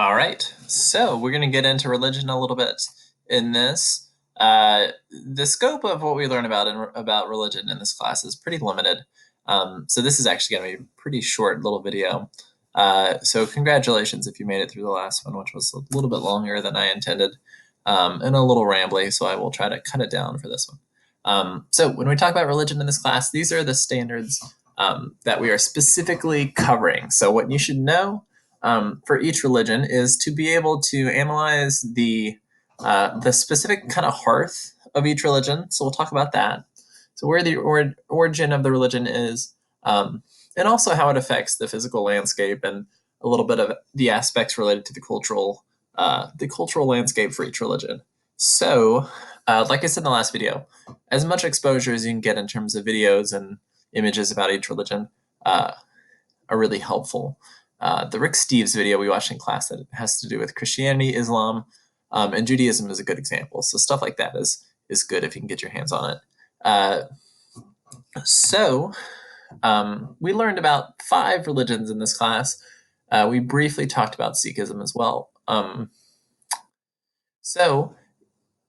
All right, so we're going to get into religion a little bit in this. The scope of what we learn about religion in this class is pretty limited. So this is actually going to be a pretty short little video. So congratulations if you made it through the last one, which was a little bit longer than I intended, and a little rambly, so I will try to cut it down for this one. So when we talk about religion in this class, these are the standards that we are specifically covering. So what you should know for each religion is to be able to analyze the specific kind of hearth of each religion. So we'll talk about that. So where the origin of the religion is, and also how it affects the physical landscape, and a little bit of the aspects related to the cultural landscape for each religion. So, like I said in the last video, as much exposure as you can get in terms of videos and images about each religion are really helpful. The Rick Steves video we watched in class that has to do with Christianity, Islam, and Judaism is a good example. So stuff like that is good if you can get your hands on it. So we learned about 5 religions in this class. We briefly talked about Sikhism as well. So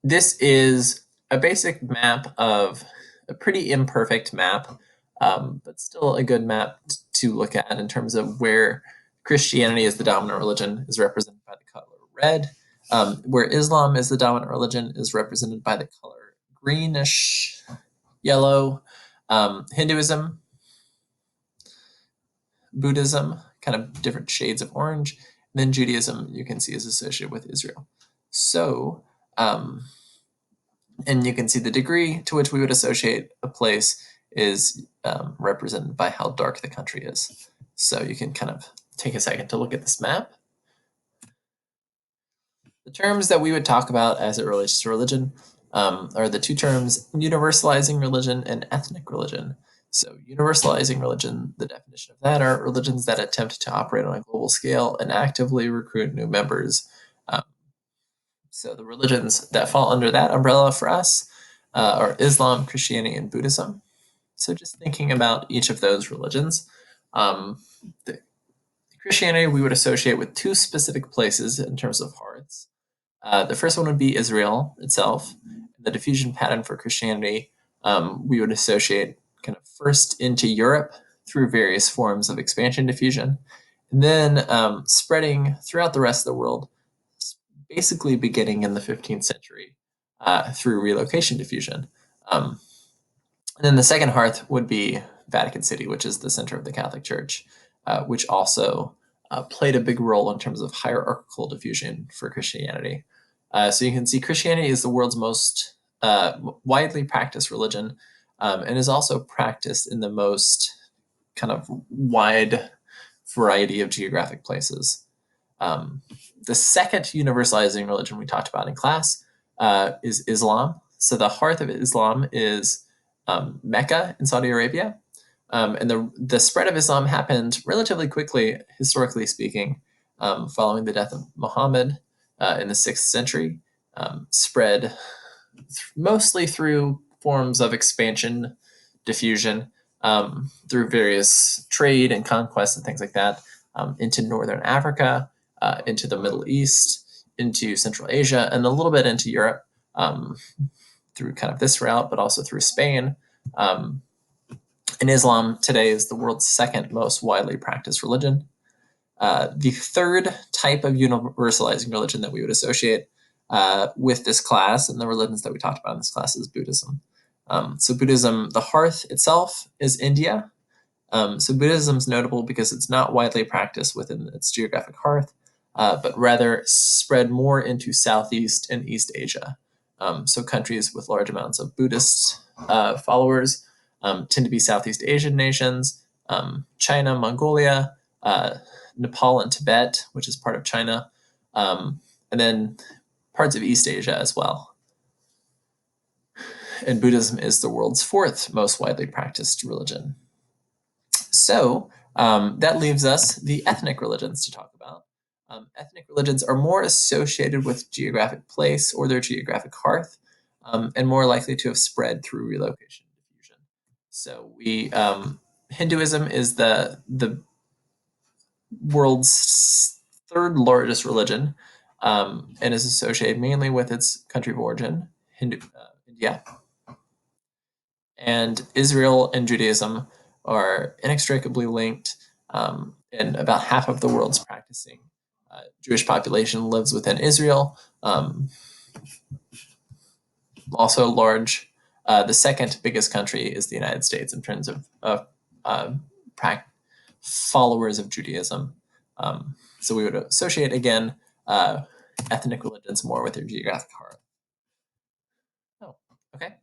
this is a basic map of a pretty imperfect map, but still a good map to look at in terms of where Christianity is the dominant religion is represented by the color red, where Islam is the dominant religion is represented by the color greenish yellow, Hinduism, Buddhism, kind of different shades of orange, and then Judaism you can see is associated with Israel. So, and you can see the degree to which we would associate a place is represented by how dark the country is. So you can kind of take a second to look at this map. The terms that we would talk about as it relates to religion are the 2 terms universalizing religion and ethnic religion. So universalizing religion, the definition of that are religions that attempt to operate on a global scale and actively recruit new members. So the religions that fall under that umbrella for us are Islam, Christianity, and Buddhism. So just thinking about each of those religions, the Christianity we would associate with 2 specific places in terms of hearths. The first one would be Israel itself. The diffusion pattern for Christianity we would associate kind of first into Europe through various forms of expansion diffusion, and then spreading throughout the rest of the world, basically beginning in the 15th century through relocation diffusion. And then the second hearth would be Vatican City, which is the center of the Catholic Church, which also played a big role in terms of hierarchical diffusion for Christianity. So you can see Christianity is the world's most widely practiced religion, and is also practiced in the most kind of wide variety of geographic places. The second universalizing religion we talked about in class is Islam. So the hearth of Islam is Mecca in Saudi Arabia. And the spread of Islam happened relatively quickly, historically speaking, following the death of Muhammad in the 6th century, spread mostly through forms of expansion, diffusion, through various trade and conquest and things like that, into northern Africa, into the Middle East, into Central Asia, and a little bit into Europe through kind of this route, but also through Spain. And Islam today is the world's 2nd most widely practiced religion. The third type of universalizing religion that we would associate with this class and the religions that we talked about in this class is Buddhism. So Buddhism, the hearth itself is India. So Buddhism is notable because it's not widely practiced within its geographic hearth, but rather spread more into Southeast and East Asia. So countries with large amounts of Buddhist followers tend to be Southeast Asian nations, China, Mongolia, Nepal and Tibet, which is part of China, and then parts of East Asia as well. And Buddhism is the world's 4th most widely practiced religion. So that leaves us the ethnic religions to talk about. Ethnic religions are more associated with geographic place or their geographic hearth, and more likely to have spread through relocation diffusion. So Hinduism is the world's third largest religion, and is associated mainly with its country of origin, India. And Israel and Judaism are inextricably linked, and about half of the world's practicing Jewish population lives within Israel. Also large. The second biggest country is the United States in terms of uh, followers of Judaism. So we would associate, again, ethnic religions more with their geographic heart. Oh, okay.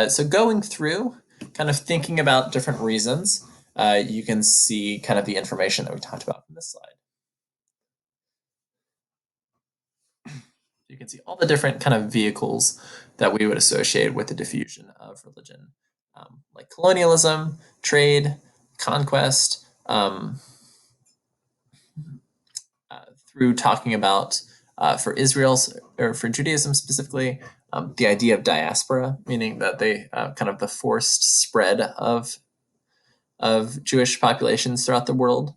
So going through, kind of thinking about different reasons, you can see kind of the information that we talked about in this slide. You can see all the different kind of vehicles that we would associate with the diffusion of religion, like colonialism, trade, conquest, through talking about, for Israel, or for Judaism specifically, the idea of diaspora, meaning that they kind of the forced spread of Jewish populations throughout the world,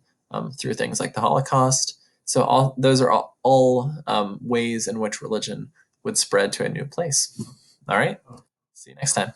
through things like the Holocaust. So all those are all ways in which religion would spread to a new place. All right. See you next time.